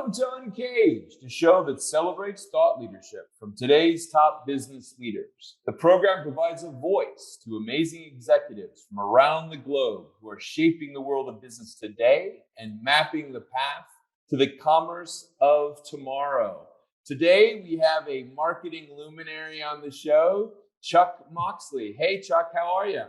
Welcome to UNCAGED, a show that celebrates thought leadership from today's top business leaders. The program provides a voice to amazing executives from around the globe who are shaping the world of business today and mapping the path to the commerce of tomorrow. Today, we have a marketing luminary on the show, Chuck Moxley. Hey, Chuck, how are you?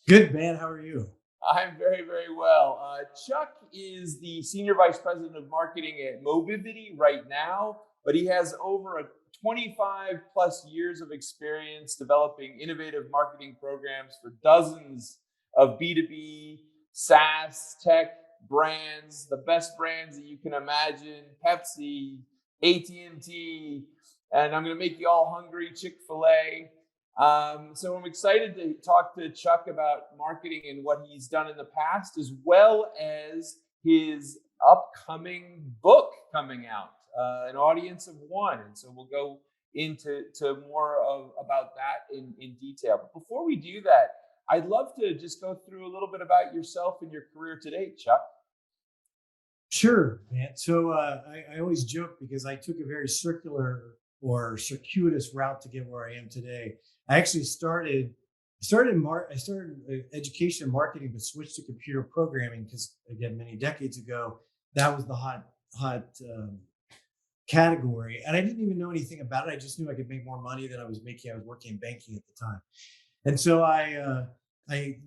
Good, man. How are you? I'm very, very well. Chuck is the Senior Vice President of Marketing at Mobivity right now, but he has over 25 plus years of experience developing innovative marketing programs for dozens of B2B, SaaS, tech brands, the best brands that you can imagine, Pepsi, AT&T, and I'm going to make you all hungry, Chick-fil-A. So I'm excited to talk to Chuck about marketing and what he's done in the past, as well as his upcoming book coming out, An Audience of One. And so we'll go into more about that in detail. But before we do that, I'd love to just go through a little bit about yourself and your career to date, Chuck. Sure, man. So I always joke because I took a very circular or circuitous route to get where I am today. I actually started education and marketing, but switched to computer programming because, again, many decades ago, that was the hot category, and I didn't even know anything about it. I just knew I could make more money than I was making. I was working in banking at the time, and so I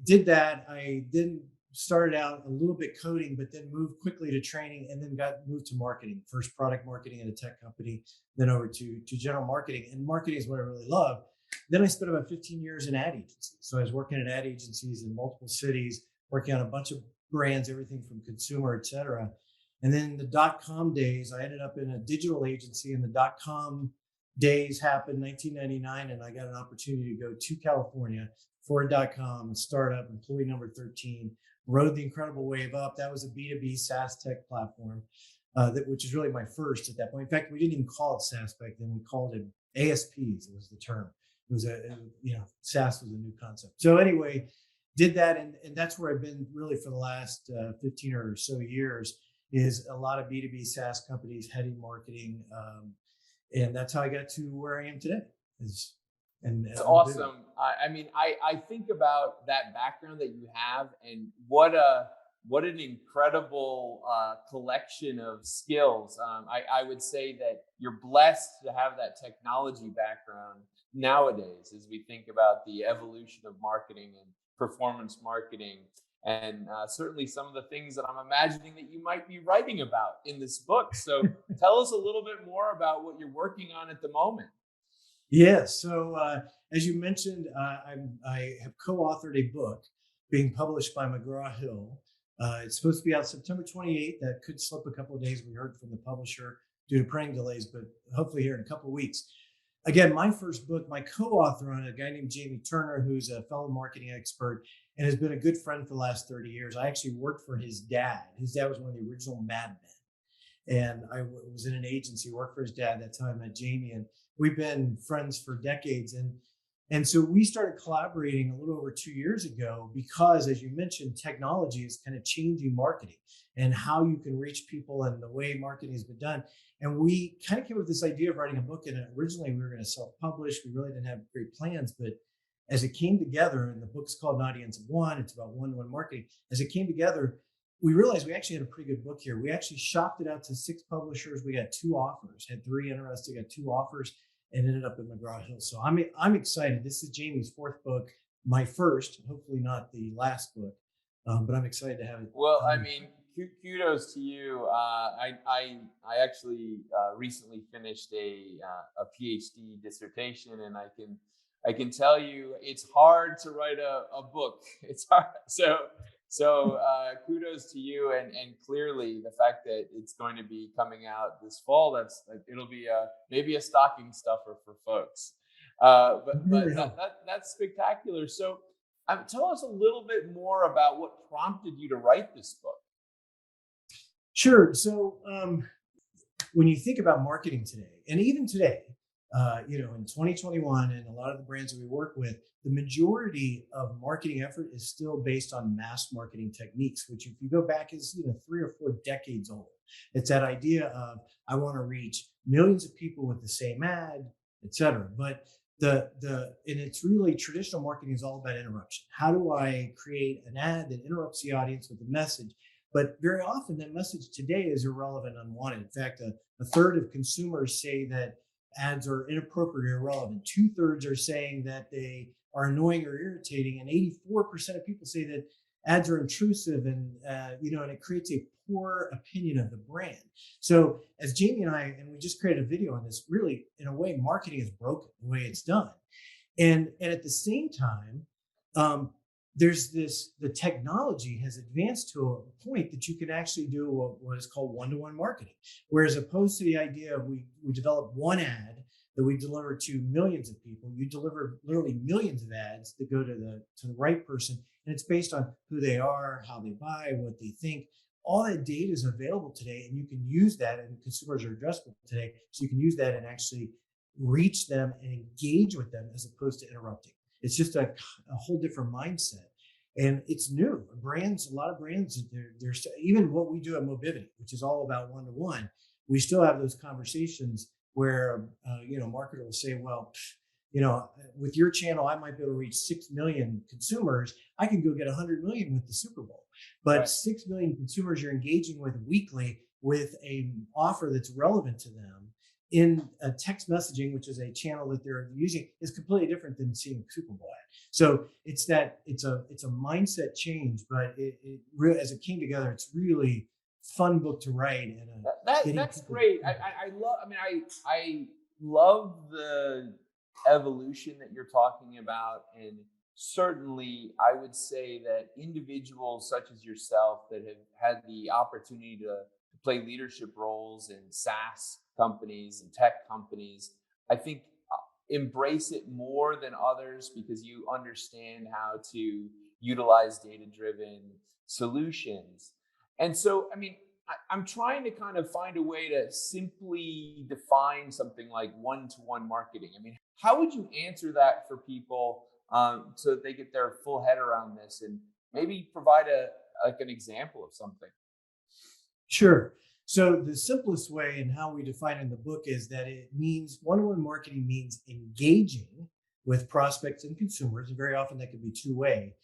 did that. I then started out a little bit coding, but then moved quickly to training, and then moved to marketing. First product marketing at a tech company, then over to general marketing. And marketing is what I really love. Then I spent about 15 years in ad agencies. So I was working at ad agencies in multiple cities, working on a bunch of brands, everything from consumer, et cetera. And then the dot-com days, I ended up in a digital agency, and the dot-com days happened 1999, and I got an opportunity to go to California for a dot-com startup, employee number 13, rode the incredible wave up. That was a B2B SaaS tech platform, which is really my first at that point. In fact, we didn't even call it SaaS back then. We called it ASPs. It was the term. It was SaaS was a new concept. So anyway, did that. And that's where I've been really for the last 15 or so years, is a lot of B2B SaaS companies heading marketing. And that's how I got to where I am today. It's awesome. I think about that background that you have, and what an incredible collection of skills. I would say that you're blessed to have that technology background nowadays, as we think about the evolution of marketing and performance marketing, and certainly some of the things that I'm imagining that you might be writing about in this book. So tell us a little bit more about what you're working on at the moment. Yes. So as you mentioned, I have co-authored a book being published by McGraw-Hill. It's supposed to be out September 28th. That could slip a couple of days. We heard from the publisher due to printing delays, but hopefully here in a couple of weeks. Again, my first book, my co-author on it, a guy named Jamie Turner, who's a fellow marketing expert and has been a good friend for the last 30 years. I actually worked for his dad. His dad was one of the original Mad Men. And I was in an agency, worked for his dad at that time, met Jamie, and we've been friends for decades. And so we started collaborating a little over 2 years ago because, as you mentioned, technology is kind of changing marketing and how you can reach people and the way marketing has been done. And we kind of came up with this idea of writing a book. And originally we were going to self-publish. We really didn't have great plans, but as it came together, and the book's called An Audience of One, it's about one-to-one marketing. As it came together, we realized we actually had a pretty good book here. We actually shopped it out to 6 publishers. We got 2 offers, had 3 interested, got 2 offers, and ended up at McGraw-Hill. So I'm excited. This is Jamie's 4th book, my first, hopefully not the last book, but I'm excited to have it. Well, I mean, kudos to you. I actually recently finished a PhD dissertation, and I can tell you it's hard to write a book. It's hard. So kudos to you, and clearly the fact that it's going to be coming out this fall, it'll be maybe a stocking stuffer for folks. But that's spectacular. So tell us a little bit more about what prompted you to write this book. Sure. So when you think about marketing today, and even today, in 2021, and a lot of the brands that we work with, the majority of marketing effort is still based on mass marketing techniques, which if you go back is 3 or 4 decades old. It's that idea of I want to reach millions of people with the same ad, et cetera. But and it's really traditional marketing is all about interruption. How do I create an ad that interrupts the audience with a message? But very often that message today is irrelevant, unwanted. In fact, a third of consumers say that ads are inappropriate or irrelevant. Two-thirds are saying that they are annoying or irritating, and 84% of people say that ads are intrusive, and and it creates a poor opinion of the brand. So as Jamie and we just created a video on this, really, in a way, marketing is broken the way it's done. And at the same time, um, there's the technology has advanced to a point that you can actually do what is called one-to-one marketing. Whereas opposed to the idea of we develop one ad that we deliver to millions of people, you deliver literally millions of ads that go to the right person. And it's based on who they are, how they buy, what they think. All that data is available today, and you can use that, and consumers are addressable today. So you can use that and actually reach them and engage with them as opposed to interrupting. It's just a whole different mindset. And it's new. A lot of brands, there's even what we do at Mobivity, which is all about one-to-one. We still have those conversations where, marketer will say, well, with your channel, I might be able to reach 6 million consumers. I can go get 100 million with the Super Bowl. But right. 6 million consumers you're engaging with weekly with an offer that's relevant to them in a text messaging, which is a channel that they're using, is completely different than seeing a Super Bowl ad. So it's a mindset change, but it really, as it came together, it's really fun book to write. And that's great. I love the evolution that you're talking about, and certainly I would say that individuals such as yourself that have had the opportunity to play leadership roles in SaaS companies and tech companies, I think embrace it more than others because you understand how to utilize data-driven solutions. And so, I'm trying to kind of find a way to simply define something like one-to-one marketing. How would you answer that for people so that they get their full head around this, and maybe provide an example of something? Sure. So the simplest way and how we define it in the book is that it means one-to-one marketing means engaging with prospects and consumers, and very often that can be two-way.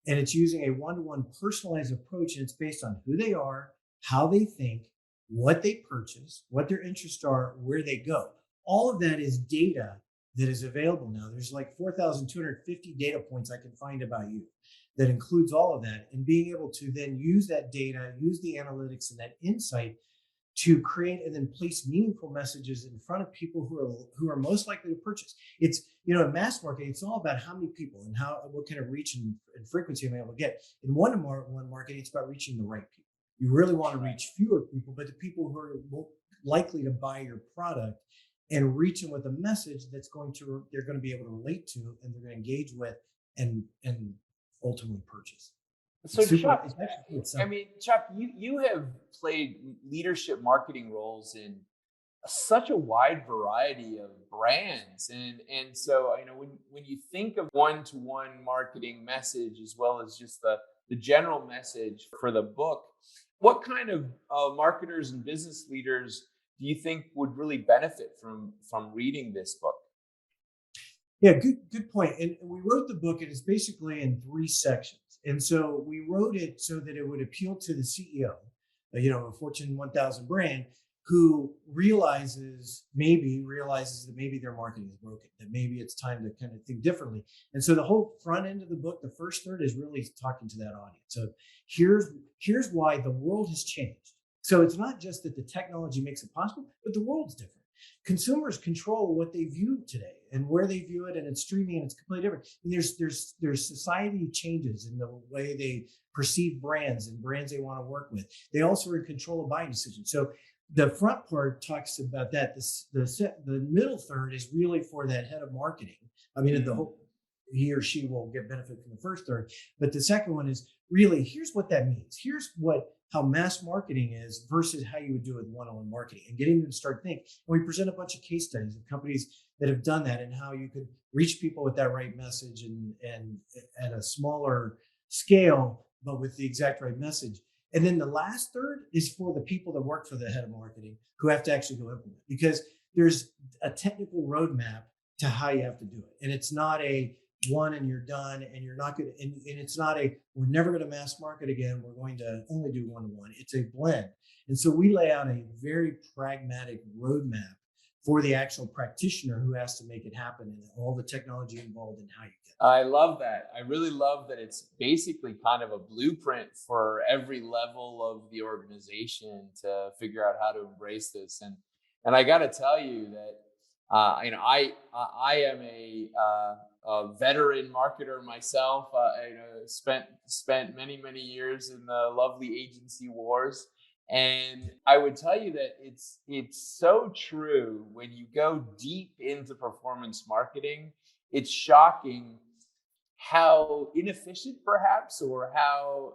And it's using a one-to-one personalized approach, and it's based on who they are, how they think, what they purchase, what their interests are, where they go. All of that is data that is available now. There's like 4,250 data points I can find about you that includes all of that. And being able to then use that data, use the analytics and that insight to create and then place meaningful messages in front of people who are most likely to purchase. It's, in mass marketing, it's all about how many people and what kind of reach and frequency I'm able to get. In one-to-one marketing, it's about reaching the right people. You really want to reach fewer people, but the people who are likely to buy your product, and reach them with a message they're going to be able to relate to, and they're going to engage with and ultimately purchase. So Chuck, Chuck, you have played leadership marketing roles in such a wide variety of brands, and so when you think of one-to-one marketing message as well as just the general message for the book, what kind of marketers and business leaders do you think would really benefit from reading this book? Yeah, good point. And we wrote the book, and it's basically in 3 sections. And so we wrote it so that it would appeal to the CEO, a Fortune 1000 brand who realizes that maybe their marketing is broken, that maybe it's time to kind of think differently. And so the whole front end of the book, the first third, is really talking to that audience. So here's why the world has changed. So it's not just that the technology makes it possible, but the world's different. Consumers control what they view today and where they view it, and it's streaming, and it's completely different. And there's society changes in the way they perceive brands and brands they want to work with. They also are in control of buying decisions. So the front part talks about that. The middle third is really for that head of marketing. The whole, he or she will get benefit from the first third, but the second one is really, here's what that means. Here's how mass marketing is versus how you would do it with one-on-one marketing, and getting them to start thinking. And we present a bunch of case studies of companies that have done that, and how you could reach people with that right message and at a smaller scale, but with the exact right message. And then the last third is for the people that work for the head of marketing who have to actually go implement, because there's a technical roadmap to how you have to do it. And it's not a one and you're done, and you're not going to, and it's not a, we're never going to mass market again, we're going to only do one-to-one. It's a blend. And so we lay out a very pragmatic roadmap for the actual practitioner who has to make it happen, and all the technology involved in how you get it. I love that. I really love that it's basically kind of a blueprint for every level of the organization to figure out how to embrace this. And I got to tell you that I am a veteran marketer myself. Spent many years in the lovely agency wars. And I would tell you that it's so true when you go deep into performance marketing. It's shocking how inefficient perhaps, or how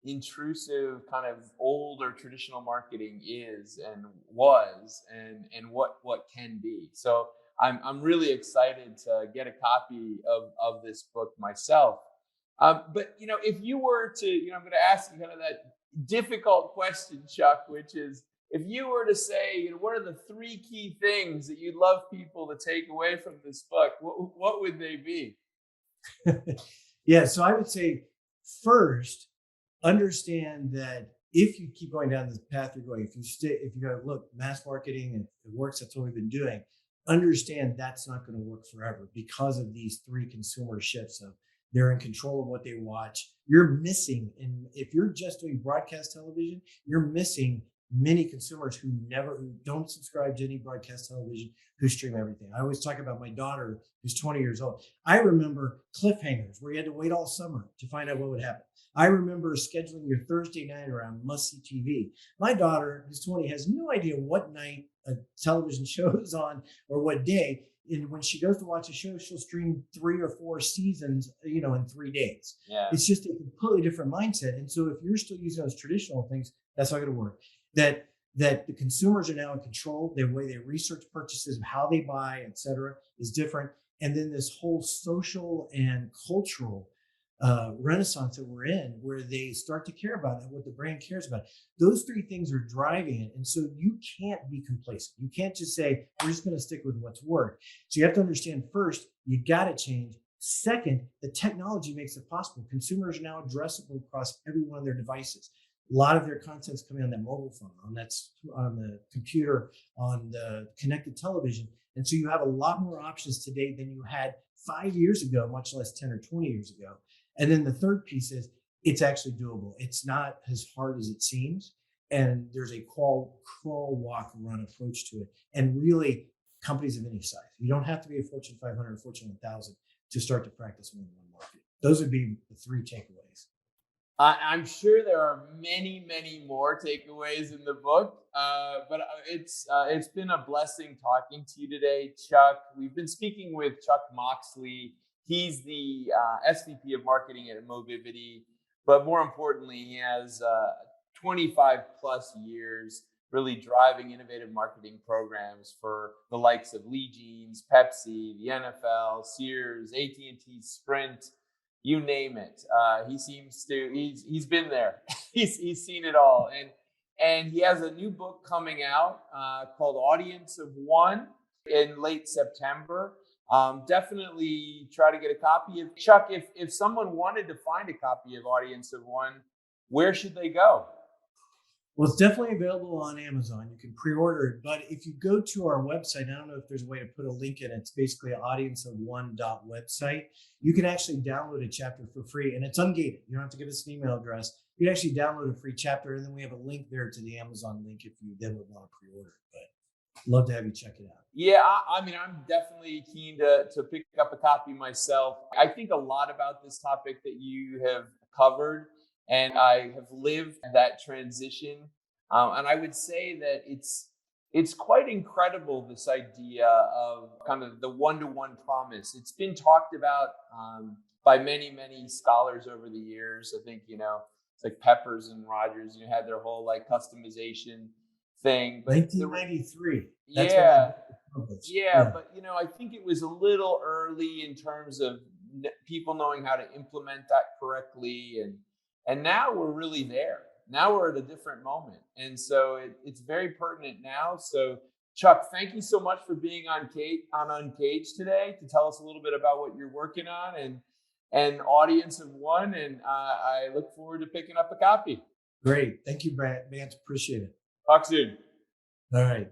intrusive kind of old or traditional marketing is and was, and what can be. So I'm really excited to get a copy of this book myself. But if you were to, I'm going to ask you kind of that difficult question, Chuck, which is, if you were to say, what are the three key things that you'd love people to take away from this book, what would they be? Yeah, so I would say, first, understand that if you keep going down this path you're going, if you go, look, mass marketing and it works, that's what we've been doing. Understand that's not going to work forever because of these three consumer shifts of they're in control of what they watch. You're missing, and if you're just doing broadcast television, you're missing many consumers who don't subscribe to any broadcast television, who stream everything. I always talk about my daughter who's 20 years old. I remember cliffhangers where you had to wait all summer to find out what would happen. I remember scheduling your Thursday night around must-see TV. My daughter, who's 20, has no idea what night a television show is on or what day. And when she goes to watch a show, she'll stream 3 or 4 seasons, in 3 days. Yeah. It's just a completely different mindset. And so if you're still using those traditional things, that's not going to work. That the consumers are now in control. The way they research purchases, how they buy, et cetera, is different. And then this whole social and cultural renaissance that we're in, where they start to care about what the brand cares about. Those three things are driving it. And so you can't be complacent. You can't just say, we're just going to stick with what's worked. So you have to understand, first, you got to change. Second, the technology makes it possible. Consumers are now addressable across every one of their devices. A lot of their content's coming on that mobile phone, on the computer, on the connected television. And so you have a lot more options today than you had 5 years ago, much less 10 or 20 years ago. And then the third piece is, it's actually doable. It's not as hard as it seems. And there's a crawl, walk, run approach to it. And really, companies of any size. You don't have to be a Fortune 500 or Fortune 1000 to start to practice one-on-one marketing. Those would be the three takeaways. I'm sure there are many more takeaways in the book, but it's been a blessing talking to you today, Chuck. We've been speaking with Chuck Moxley. He's the SVP of Marketing at Mobivity, but more importantly, he has 25 plus years really driving innovative marketing programs for the likes of Lee Jeans, Pepsi, the NFL, Sears, AT&T, Sprint. You name it. He's been there. he's seen it all. And he has a new book coming out called Audience of One in late September. Definitely try to get a copy of Chuck. If someone wanted to find a copy of Audience of One, where should they go? Well, it's definitely available on Amazon. You can pre-order it. But if you go to our website, I don't know if there's a way to put a link in. It's basically audienceof1.website. You can actually download a chapter for free, and it's ungated. You don't have to give us an email address. You can actually download a free chapter, and then we have a link there to the Amazon link if you then would want to pre-order it. But love to have you check it out. Yeah, I mean, I'm definitely keen to pick up a copy myself. I think a lot about this topic that you have covered, and I have lived that transition. And I would say that it's quite incredible, this idea of kind of the one-to-one promise. It's been talked about by many scholars over the years. I think, it's like Peppers and Rogers, had their whole like customization thing. But 1993. Yeah. But I think it was a little early in terms of people knowing how to implement that correctly, and now we're really there. Now we're at a different moment. And so it's very pertinent now. So Chuck, thank you so much for being on Uncaged today to tell us a little bit about what you're working on and audience of one. And I look forward to picking up a copy. Great. Thank you, Brant. Appreciate it. Talk soon. All right.